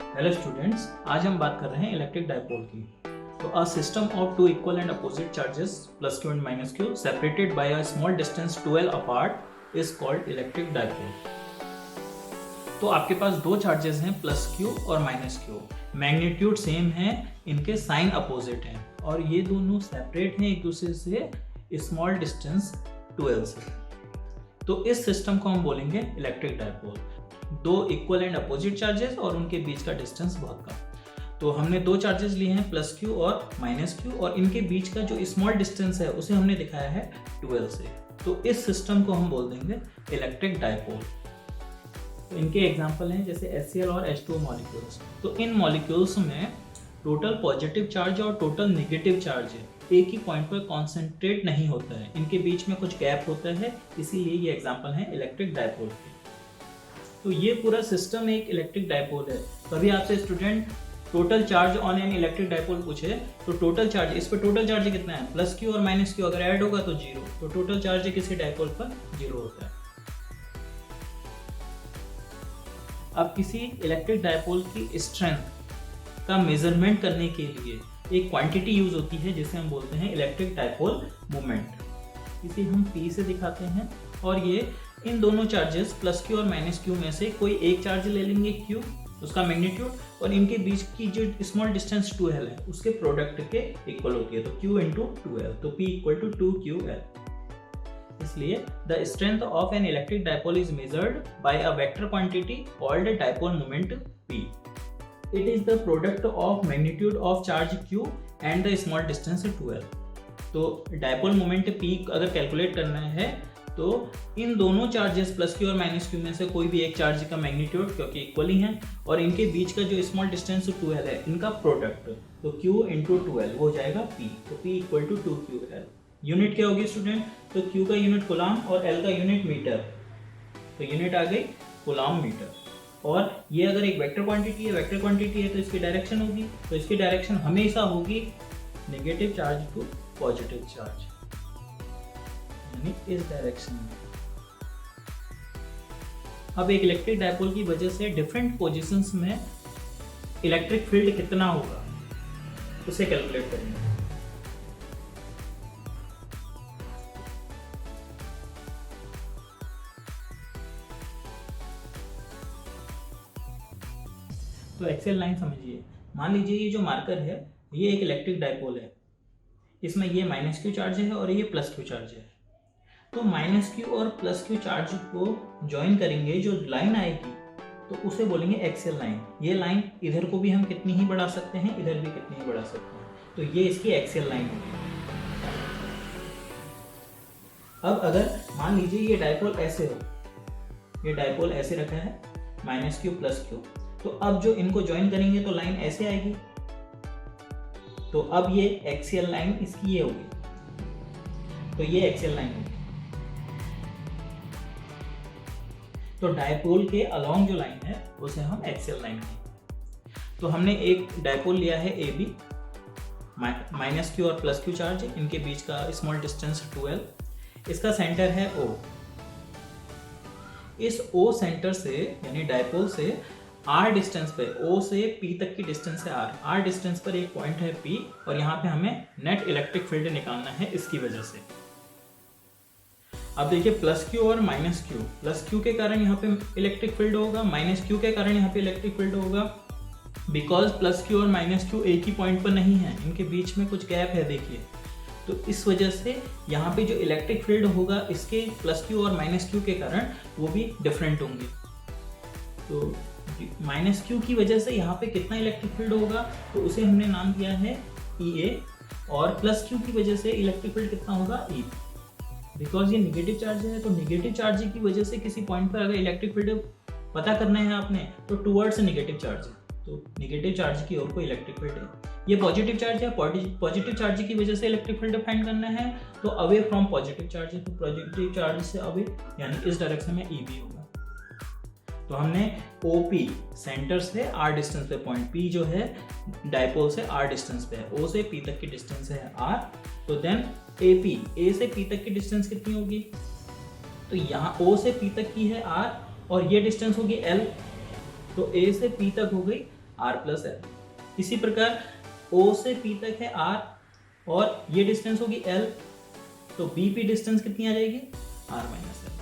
Hello students, आज हम बात कर रहे हैं इलेक्ट्रिक डायपोल की। तो a system of two equal and opposite charges plus Q and minus Q separated by a small distance 12 apart is called electric dipole. तो आपके पास दो चार्जेस हैं प्लस क्यू और माइनस क्यू, मैग्नीट्यूड सेम है, इनके साइन अपोजिट हैं और ये दोनों सेपरेट हैं एक दूसरे से स्मॉल डिस्टेंस 12 से। तो इस सिस्टम को हम बोलेंगे इलेक्ट्रिक डायपोल। दो इक्वल एंड अपोजिट चार्जेस और उनके बीच का डिस्टेंस बहुत कम। तो हमने दो चार्जेस लिए हैं प्लस क्यू और माइनस क्यू और इनके बीच का जो स्मॉल डिस्टेंस है उसे हमने दिखाया है 12 से। तो इस सिस्टम को हम बोल देंगे इलेक्ट्रिक डायपोल। तो इनके एग्जांपल हैं जैसे HCl और H2O मॉलिक्यूल्स। तो इन मॉलिक्यूल्स में टोटल पॉजिटिव चार्ज और टोटल नेगेटिव चार्ज है, एक ही पॉइंट पर कॉन्सेंट्रेट नहीं होता है, इनके बीच में कुछ गैप होता है, इसीलिए ये एग्जांपल है इलेक्ट्रिक डायपोल के। तो ये पूरा सिस्टम एक इलेक्ट्रिक डायपोल है। कभी आपसे student total charge on an electric dipole पूछे तो टोटल चार्ज, इस पर टोटल चार्ज कितना है, प्लस क्यू और माइनस क्यू अगर ऐड होगा तो जीरो, तो टोटल चार्ज किसी डायपोल पर जीरो होता है। अब किसी इलेक्ट्रिक डायपोल की स्ट्रेंथ का मेजरमेंट करने के लिए एक क्वांटिटी यूज होती है जिसे हम बोलते हैं इलेक्ट्रिक डायपोल मोमेंट। इसे हम P से दिखाते हैं और ये इन दोनों चार्जेस प्लस क्यू और माइनस क्यू में से कोई एक चार्ज ले लेंगे Q, उसका मैग्नीट्यूड, और इनके बीच की जो स्मॉल डिस्टेंस 2L है उसके प्रोडक्ट के इक्वल होती है, तो Q इंटू 2L, तो P इक्वल टू 2QL। इसलिए the strength of an electric dipole is measured by a vector quantity called dipole moment P। It is the product of magnitude of charge Q and the small distance 2L। तो dipole moment P अगर calculate करना है तो इन दोनों charges plus Q और minus Q में से कोई भी एक चार्ज का मैग्नीट्यूड, क्योंकि इक्वल ही हैं, और इनके बीच का जो स्मॉल डिस्टेंस 2L है इनका प्रोडक्ट, तो Q इंटू 2L वो हो जाएगा P, तो P equal to 2QL। Unit क्या होगी स्टूडेंट, तो Q का यूनिट कूलाम और L का यूनिट मीटर, तो यूनिट आ गई कूलाम मीटर। और ये अगर एक वेक्टर क्वांटिटी है तो इसकी डायरेक्शन होगी, तो इसकी डायरेक्शन हमेशा होगी negative charge to positive charge, यानी इस डायरेक्शन में। अब एक इलेक्ट्रिक डायपोल की वजह से डिफरेंट पोजीशंस में इलेक्ट्रिक फील्ड कितना होगा उसे कैलकुलेट करेंगे। तो एक्सेल लाइन समझिए, मान लीजिए ये जो मार्कर है ये एक इलेक्ट्रिक डायपोल है, इसमें ये माइनस क्यू चार्ज है और ये प्लस क्यू चार्ज है। तो माइनस क्यू और प्लस क्यू चार्ज को ज्वाइन करेंगे, जो लाइन आएगी तो उसे बोलेंगे एक्सेल लाइन। ये लाइन इधर को भी हम कितनी ही बढ़ा सकते हैं, इधर भी कितनी ही बढ़ा सकते हैं, तो ये इसकी एक्सेल लाइन होगी। अब अगर मान लीजिए ये डायपोल ऐसे हो, ये डायपोल ऐसे रखा है माइनस क्यू प्लस क्यू, तो अब जो इनको ज्वाइन करेंगे तो लाइन ऐसे आएगी, तो अब ये एक्सियल लाइन इसकी ये होगी, तो ये एक्सियल लाइन होगी। तो डायपोल के अलोंग जो लाइन है उसे हम एक्सियल लाइन कहेंगे। तो हमने एक डायपोल लिया है AB, माइनस क्यू और प्लस क्यू चार्ज, इनके बीच का स्मॉल डिस्टेंस 2L, इसका सेंटर है O। इस O सेंटर से यानी डायपोल से R डिस्टेंस पे, O से P तक की डिस्टेंस है R डिस्टेंस पर एक पॉइंट है P, और यहाँ पे हमें नेट इलेक्ट्रिक फील्ड निकालना है इसकी वजह से। अब देखिए प्लस क्यू और माइनस क्यू, प्लस क्यू के कारण यहाँ पे इलेक्ट्रिक फील्ड होगा, माइनस क्यू के कारण यहाँ पे इलेक्ट्रिक फील्ड होगा, बिकॉज प्लस क्यू और माइनस क्यू एक ही पॉइंट पर नहीं है, इनके बीच में कुछ गैप है देखिए। तो इस वजह से यहाँ पे जो इलेक्ट्रिक फील्ड होगा इसके प्लस क्यू और माइनस क्यू के कारण वो भी डिफरेंट होंगे। तो माइनस क्यू की वजह से यहाँ पे कितना इलेक्ट्रिक फील्ड होगा तो उसे हमने नाम दिया है EA, और प्लस क्यू की वजह से इलेक्ट्रिक फील्ड कितना होगा E। बिकॉज ये निगेटिव चार्ज है, तो निगेटिव चार्ज की वजह से किसी पॉइंट पर अगर इलेक्ट्रिक फील्ड पता करना है आपने तो टूवर्ड्स निगेटिव चार्ज है, तो निगेटिव चार्ज की ओर को इलेक्ट्रिक फील्ड है। ये पॉजिटिव चार्ज है, पॉजिटिव चार्ज की वजह से इलेक्ट्रिक फील्ड फाइंड करना है तो अवे फ्रॉम पॉजिटिव चार्ज है, तो पॉजिटिव चार्ज से अवे यानी इस डायरेक्शन में EB होगा। तो हमने OP सेंटर से R डिस्टेंस पे, पॉइंट P जो है डायपोल से R डिस्टेंस पे है, O से P तक की डिस्टेंस है R, तो देन AP, A से P तक की डिस्टेंस कितनी होगी, तो यहाँ O से P तक की है R और ये डिस्टेंस होगी L, तो A से P तक हो गई R प्लस एल। इसी प्रकार O से P तक है R और ये डिस्टेंस होगी L, तो BP डिस्टेंस कितनी आ जाएगी R माइनस एल।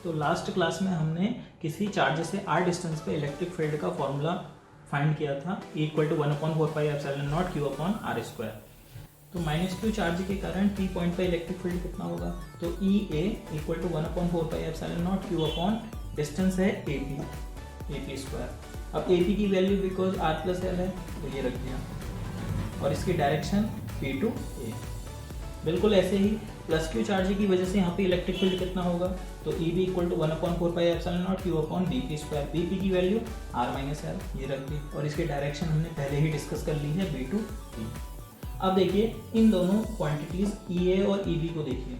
तो लास्ट क्लास में हमने किसी चार्ज से r डिस्टेंस पे इलेक्ट्रिक फील्ड का फॉर्मूला फाइंड किया था, equal to 1/4πε0 q upon r square. तो -q चार्ज के कारण p पॉइंट पे इलेक्ट्रिक फील्ड कितना होगा, तो EA equal to 1/4πε0 q upon distance है AP स्क्वायर। अब AP की value because r plus L है तो ये रख दिया, और इसकी डायरेक्शन P टू A। बिल्कुल ऐसे ही प्लस क्यू चार्ज की वजह से यहाँ पे इलेक्ट्रिक फील्ड कितना होगा, तो EB equal to 1/4πε0 q upon BP square. BP की वैल्यू r माइनस एल ये रख दी, और इसकी डायरेक्शन हमने पहले ही डिस्कस कर ली है B टू B। अब देखिए इन दोनों क्वांटिटीज EA और EB को देखिए।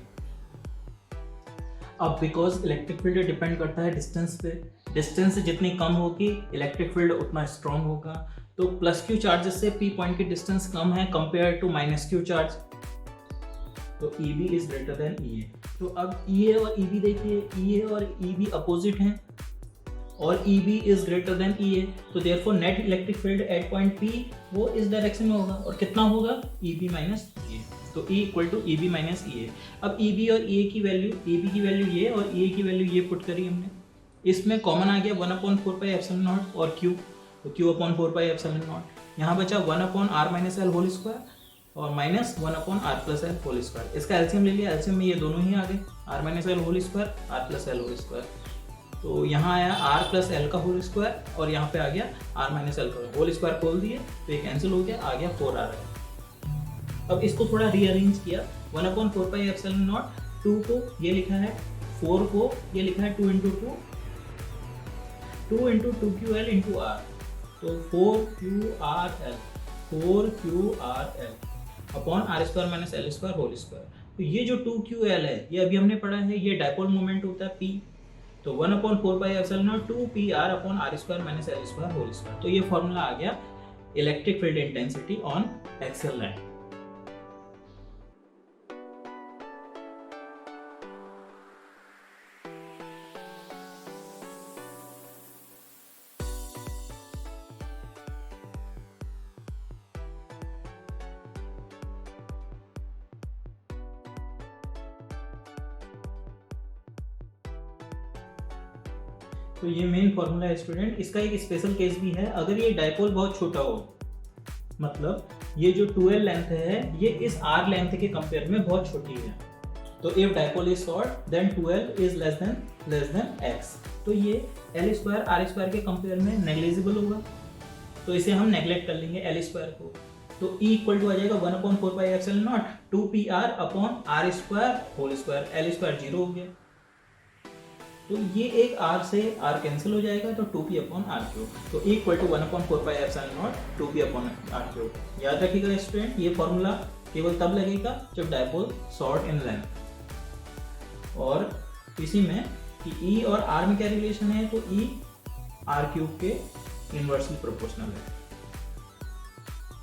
अब बिकॉज इलेक्ट्रिक फील्ड डिपेंड करता है डिस्टेंस पे, डिस्टेंस जितनी कम होगी इलेक्ट्रिक फील्ड उतना स्ट्रॉन्ग होगा। तो प्लस क्यू चार्ज से P पॉइंट की डिस्टेंस कम है compare to minus Q charge, तो EB is greater than EA। तो अब EA और EB देखिए, EA और EB अपोजिट हैं और EB is greater than EA, तो therefore net electric field at point P वो इस डायरेक्शन में होगा, और कितना होगा EB माइनस EA, तो E equal to EB minus EA। अब EB और EA की वैल्यू, EB की वैल्यू ये और EA की वैल्यू ये पुट करी हमने, इसमें कॉमन आ गया 1/4πε0 और Q, तो Q अपॉन 4πε0। यहाँ बचा 1/r minus L whole square और minus 1/r plus L whole square. इसका एलसीएम ले लिया, एलसीएम में ये दोनों ही आ गए, r minus L whole square, r plus L whole square. तो यहाँ आया r प्लस एल का होल स्क्वायर और यहाँ पे आ गया r माइनस एल का होल स्क्वायर, खोल दिए तो ये कैंसिल हो गया, आ गया 4r है। अब इसको थोड़ा रीअरेंज किया, 1/4πε0 2 को ये लिखा है, 4 को ये लिखा है 2 इंटू 2ql इंटू r, तो 4qrl upon r square minus L square whole square. तो ये जो 2ql है ये अभी हमने पढ़ा है, ये डायपोल मोमेंट होता है P, तो 1/4πε0 2pr upon r square minus L square whole square. तो ये फॉर्मूला आ गया electric field intensity on axial line. तो ये मेन फॉर्मूला है स्टूडेंट। इसका एक स्पेशल केस भी है, अगर ये डायपोल बहुत छोटा हो, मतलब ये जो 2l लेंथ है ये इस r लेंथ के कंपेयर में बहुत छोटी है, तो if dipole is short then 2l is less than x, तो ये l स्क्वायर r स्क्वायर के कंपेयर में नेग्लिजिबल होगा, तो इसे हम नेग्लेक्ट कर लेंगे l स्क्वायर को। तो E इक्वल टू आ जाएगा 1/4πε0 2pr upon r square whole square, l square 0 हो गया, तो ये एक r से r कैंसिल हो जाएगा, तो 2p अपॉन r क्यूब, तो E equal to 1/4πε0 2p upon r cube. याद रखिएगा स्टूडेंट, ये फॉर्मूला केवल तब लगेगा जब डायपोल शॉर्ट इन लेंथ, और इसी में कि E और r में क्या रिलेशन है, तो E r क्यूब के इनवर्सली प्रोपोर्शनल है।